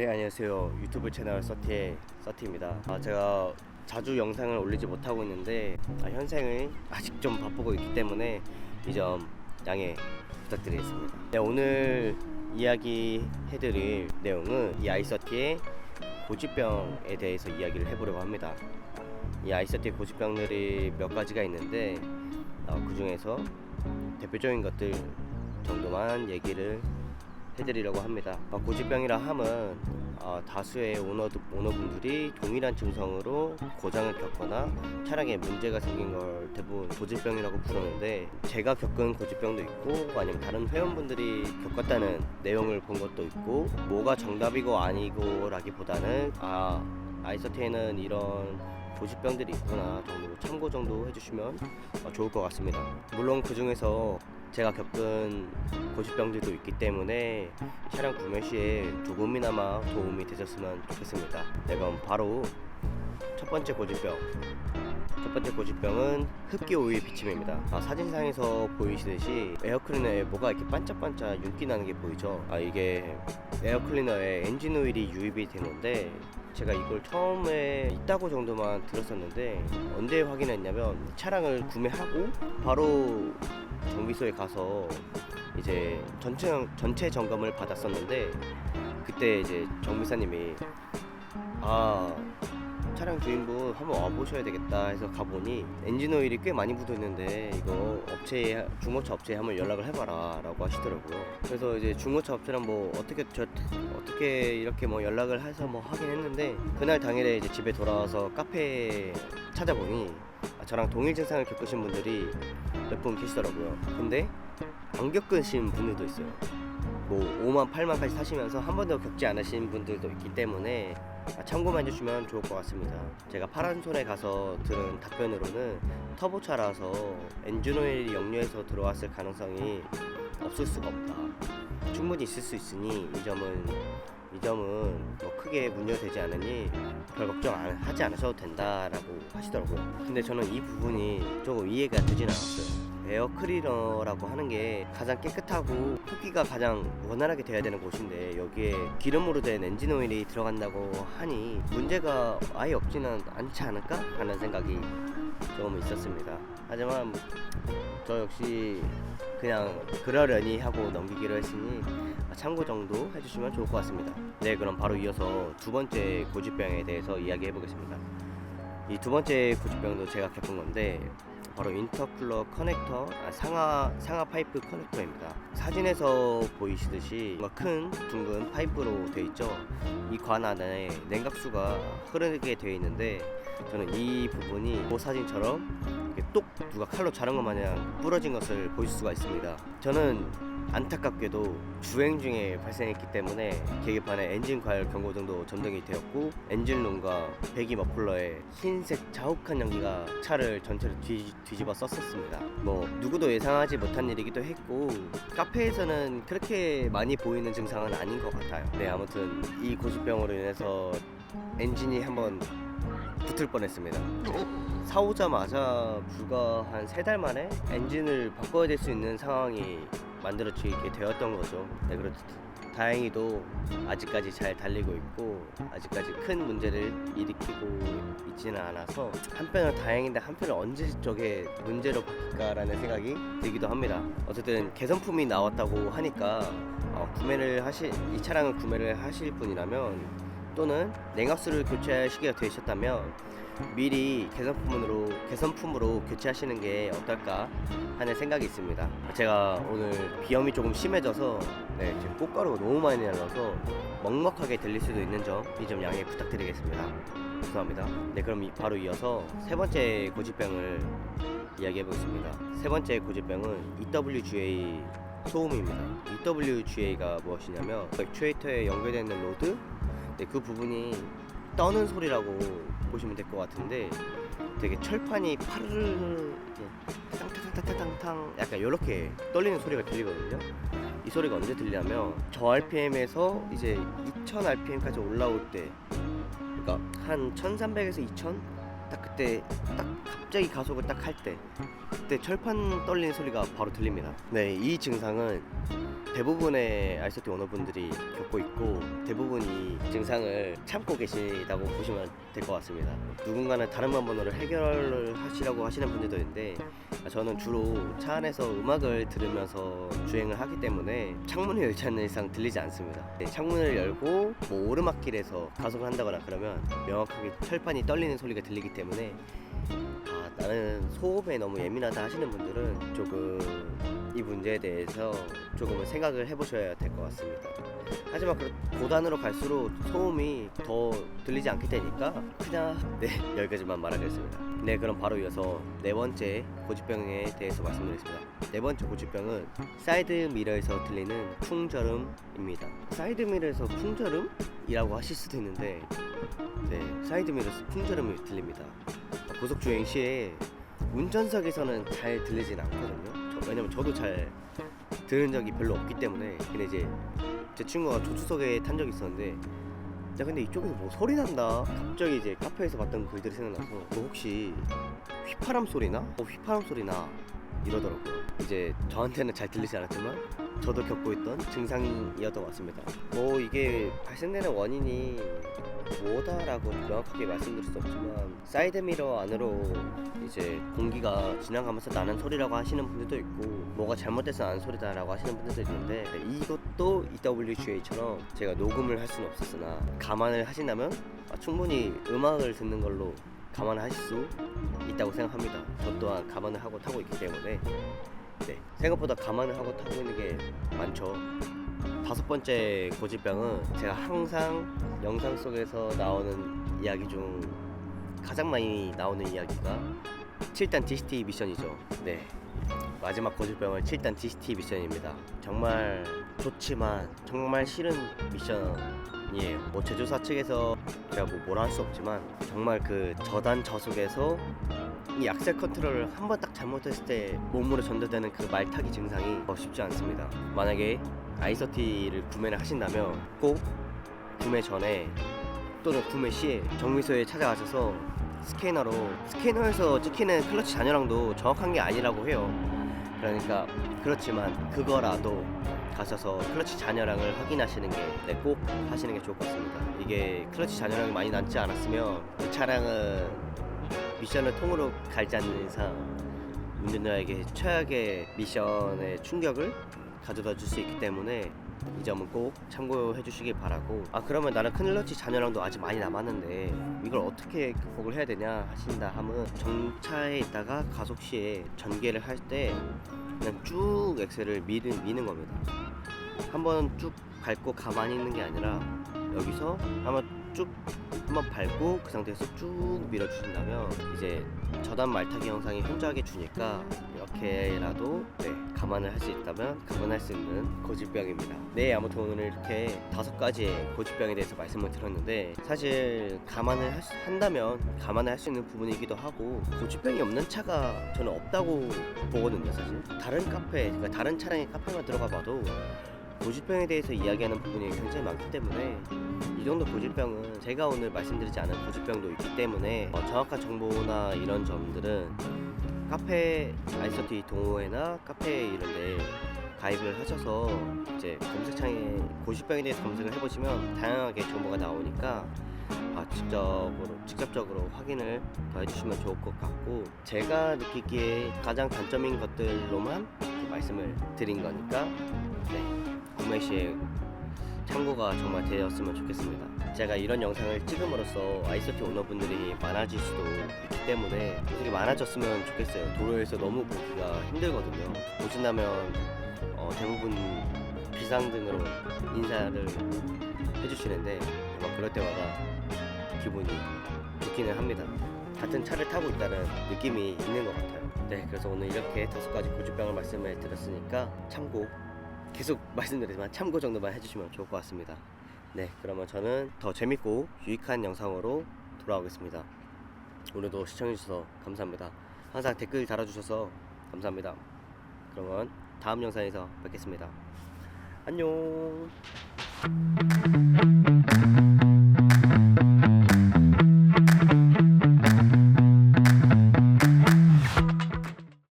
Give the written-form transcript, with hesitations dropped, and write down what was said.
네, 안녕하세요. 유튜브 채널 서티입니다. 제가 자주 영상을 올리지 못하고 있는데 현생을 아직 좀 바쁘고 있기 때문에 이 점 양해 부탁드리겠습니다. 네, 오늘 이야기 해드릴 내용은 이 아이서티의 고지병에 대해서 이야기를 해보려고 합니다. 이 아이서티의 고지병들이 몇 가지가 있는데 그 중에서 대표적인 것들 정도만 얘기를 해드리려고 합니다. 고지병이라 함은 다수의 오너분들이 동일한 증상으로 고장을 겪거나 차량에 문제가 생긴 걸 대부분 고지병이라고 부르는데, 제가 겪은 고지병도 있고 아니면 다른 회원분들이 겪었다는 내용을 본 것도 있고, 뭐가 정답이고 아니고 라기보다는 아이서티에는 이런 고지병들이 있구나 정도 참고 정도 해주시면 좋을 것 같습니다. 물론 그 중에서 제가 겪은 고지병들도 있기 때문에 차량 구매 시에 조금이나마 도움이 되셨으면 좋겠습니다. 네, 그럼 바로 첫 번째 고지병은 흡기 오일 비침입니다. 사진상에서 보이시듯이 에어클리너에 뭐가 이렇게 반짝반짝 윤기 나는 게 보이죠? 이게 에어클리너에 엔진 오일이 유입이 된 건데, 제가 이걸 처음에 있다고 정도만 들었었는데 언제 확인했냐면, 차량을 구매하고 바로 정비소에 가서 이제 전체 점검을 받았었는데, 그때 이제 정비사님이 차량 주인분 한번 와보셔야 되겠다 해서 가보니 엔진 오일이 꽤 많이 묻어있는데 이거 중고차 업체에 한번 연락을 해봐라 라고 하시더라고요. 그래서 이제 중고차 업체랑 어떻게 이렇게 연락을 해서 하긴 했는데, 그날 당일에 이제 집에 돌아와서 카페에 찾아보니 저랑 동일 증상을 겪으신 분들이 몇 분 계시더라고요. 근데 안 겪으신 분들도 있어요. 5만 8만까지 타시면서 한 번도 겪지 않으신 분들도 있기 때문에 참고만 해주시면 좋을 것 같습니다. 제가 파란손에 가서 들은 답변으로는 터보차라서 엔진오일이 역류해서 들어왔을 가능성이 없을 수가 없다, 충분히 있을 수 있으니 이 점은 크게 문제되지 않으니 별 걱정 하지 않으셔도 된다라고 하시더라고요. 근데 저는 이 부분이 조금 이해가 되진 않았어요. 에어클리너라고 하는 게 가장 깨끗하고 흡기가 가장 원활하게 돼야 되는 곳인데, 여기에 기름으로 된 엔진 오일이 들어간다고 하니 문제가 아예 없지는 않지 않을까 하는 생각이 조금 있었습니다. 하지만 저 역시 그냥 그러려니 하고 넘기기로 했으니 참고 정도 해주시면 좋을 것 같습니다. 네, 그럼 바로 이어서 두 번째 고지병에 대해서 이야기해 보겠습니다. 이 두 번째 고지병도 제가 겪은 건데, 바로 인터쿨러 커넥터, 상하 파이프 커넥터입니다. 사진에서 보이시듯이 큰 둥근 파이프로 되어 있죠. 이 관 안에 냉각수가 흐르게 되어 있는데, 저는 이 부분이 사진처럼 똑 누가 칼로 자른 것 마냥 부러진 것을 보실 수가 있습니다. 저는 안타깝게도 주행 중에 발생했기 때문에 계기판에 엔진 과열 경고등도 점등이 되었고, 엔진룸과 배기 머플러에 흰색 자욱한 연기가 차를 전체를 뒤집어 썼었습니다. 누구도 예상하지 못한 일이기도 했고, 카페에서는 그렇게 많이 보이는 증상은 아닌 것 같아요. 네, 아무튼 이 고지병으로 인해서 엔진이 한번 붙을 뻔했습니다. 사오자마자 불과 한 3달 만에 엔진을 바꿔야 될 수 있는 상황이 만들어지게 되었던 거죠. 네, 그렇듯 다행히도 아직까지 잘 달리고 있고 아직까지 큰 문제를 일으키고 있지는 않아서 한편으로 다행인데, 한편으로 언제 저게 문제로 바뀔까라는 생각이 들기도 합니다. 어쨌든 개선품이 나왔다고 하니까 이 차량을 구매를 하실 분이라면, 또는 냉각수를 교체할 시기가 되셨다면 미리 개선품으로 교체하시는 게 어떨까 하는 생각이 있습니다. 제가 오늘 비염이 조금 심해져서 지금 꽃가루가 너무 많이 날라서 먹먹하게 들릴 수도 있는 점, 이 점 양해 부탁드리겠습니다. 죄송합니다. 네, 그럼 바로 이어서 세 번째 고지병을 이야기해 보겠습니다. 세 번째 고지병은 EWGA 소음입니다. EWGA가 무엇이냐면 액추에이터에 연결되어 있는 로드, 그 부분이 떠는 소리라고 보시면 될 것 같은데, 되게 철판이 파르르 탕탕탕탕탕탕 약간 이렇게 떨리는 소리가 들리거든요. 이 소리가 언제 들리냐면, 저 RPM에서 이제 2000 RPM까지 올라올 때, 그러니까 한 1300에서 2000 딱 그때 딱 갑자기 가속을 딱 할 때 그때 철판 떨리는 소리가 바로 들립니다. 네, 이 증상은 대부분의 아이소티 오너분들이 겪고 있고 대부분이 증상을 참고 계시다고 보시면 될 것 같습니다. 누군가는 다른 방법으로 해결을 하시려고 하시는 분들도 있는데 저는 주로 차 안에서 음악을 들으면서 주행을 하기 때문에 창문을 열지 않는 이상 들리지 않습니다. 네, 창문을 열고 뭐 오르막길에서 가속을 한다거나 그러면 명확하게 철판이 떨리는 소리가 들리기 때문에 나는 소음에 너무 예민하다 하시는 분들은 조금 이 문제에 대해서 조금은 생각을 해보셔야 될 것 같습니다. 하지만 고단으로 갈수록 소음이 더 들리지 않게 되니까 그냥 여기까지만 말하겠습니다. 네, 그럼 바로 이어서 네 번째 고집병에 대해서 말씀드리겠습니다. 네 번째 고집병은 사이드 미러에서 들리는 풍절음입니다. 사이드 미러에서 풍절음이라고 하실 수도 있는데 사이드 미러에서 풍절음이 들립니다. 고속 주행 시에 운전석에서는 잘 들리진 않거든요. 왜냐면 저도 잘 들은 적이 별로 없기 때문에. 근데 이제 제 친구가 조수석에 탄 적이 있었는데 야 근데 이쪽에서 뭐 소리 난다. 갑자기 이제 카페에서 봤던 글들이 생각나서 너 혹시 휘파람 소리나? 휘파람 소리나 이러더라고요. 이제 저한테는 잘 들리지 않았지만 저도 겪고 있던 증상이었던 것 같습니다. 뭐 이게 발생되는 원인이 뭐다라고 명확하게 말씀드릴 수 없지만 사이드미러 안으로 이제 공기가 지나가면서 나는 소리라고 하시는 분들도 있고 뭐가 잘못돼서 나는 소리다라고 하시는 분들도 있는데 이것도 EWGA처럼 제가 녹음을 할 수는 없었으나 감안을 하신다면 충분히 음악을 듣는 걸로 감안을 하실 수 있다고 생각합니다. 저 또한 감안을 하고 타고 있기 때문에 생각보다 감안을 하고 타고 있는 게 많죠. 다섯 번째 고집병은 제가 항상 영상 속에서 나오는 이야기 중 가장 많이 나오는 이야기가 7단 DCT 미션이죠. 마지막 고집병은 7단 DCT 미션입니다. 정말 좋지만 정말 싫은 미션이에요. 뭐 제조사 측에서 제가 뭐라 할 수 없지만 정말 그 저단 저속에서 이 악셀 컨트롤을 한 번 딱 잘못했을 때 몸으로 전달되는 그 말타기 증상이 쉽지 않습니다. 만약에 아이소티를 구매를 하신다면 꼭 구매 전에 또는 구매 시에 정비소에 찾아가셔서 스캐너에서 찍히는 클러치 잔여량도 정확한 게 아니라고 해요. 그러니까 그렇지만 그거라도 가셔서 클러치 잔여량을 확인하시는 게 꼭 하시는 게 좋을 것 같습니다. 이게 클러치 잔여량이 많이 남지 않았으면 그 차량은 미션을 통으로 갈지 않는 이상 운전자에게 최악의 미션의 충격을 가져다 줄 수 있기 때문에 이 점은 꼭 참고해 주시길 바라고. 그러면 나는 클러치 잔여량도 아직 많이 남았는데 이걸 어떻게 극복을 해야 되냐 하신다 하면 정차에 있다가 가속 시에 전개를 할 때 그냥 쭉 엑셀을 미는 겁니다. 한번 쭉 밟고 가만히 있는 게 아니라 여기서 한번 밟고 그 상태에서 쭉 밀어주신다면 이제 저단 말타기 영상이 혼자하게 주니까 이렇게라도 감안을 할 수 있다면 감안할 수 있는 고집병입니다. 아무튼 오늘 이렇게 5가지의 고집병에 대해서 말씀을 드렸는데 사실 감안을 한다면 감안을 할 수 있는 부분이기도 하고 고집병이 없는 차가 저는 없다고 보거든요. 사실 다른 카페, 그러니까 다른 차량의 카페만 들어가 봐도 고집병에 대해서 이야기하는 부분이 굉장히 많기 때문에 이 정도 고집병은 제가 오늘 말씀드리지 않은 고집병도 있기 때문에 정확한 정보나 이런 점들은 카페 아이소티 동호회나 카페 이런데 가입을 하셔서 이제 검색창에 고집병에 대해서 검색을 해보시면 다양하게 정보가 나오니까 직접적으로 확인을 더 해주시면 좋을 것 같고 제가 느끼기에 가장 단점인 것들로만 말씀을 드린 거니까 구매 시에 참고가 정말 되었으면 좋겠습니다. 제가 이런 영상을 찍음으로써 아이소티 오너분들이 많아질 수도 있기 때문에 되게 많아졌으면 좋겠어요. 도로에서 너무 보기가 힘들거든요. 보신다면 대부분 비상등으로 인사를 해주시는데 아마 그럴 때마다 기분이 좋기는 합니다. 같은 차를 타고 있다는 느낌이 있는 것 같아요. 그래서 오늘 이렇게 5가지 고집병을 말씀을 드렸으니까 계속 말씀드리지만 참고 정도만 해주시면 좋을 것 같습니다. 그러면 저는 더 재밌고 유익한 영상으로 돌아오겠습니다. 오늘도 시청해주셔서 감사합니다. 항상 댓글 달아주셔서 감사합니다. 그러면 다음 영상에서 뵙겠습니다. 안녕.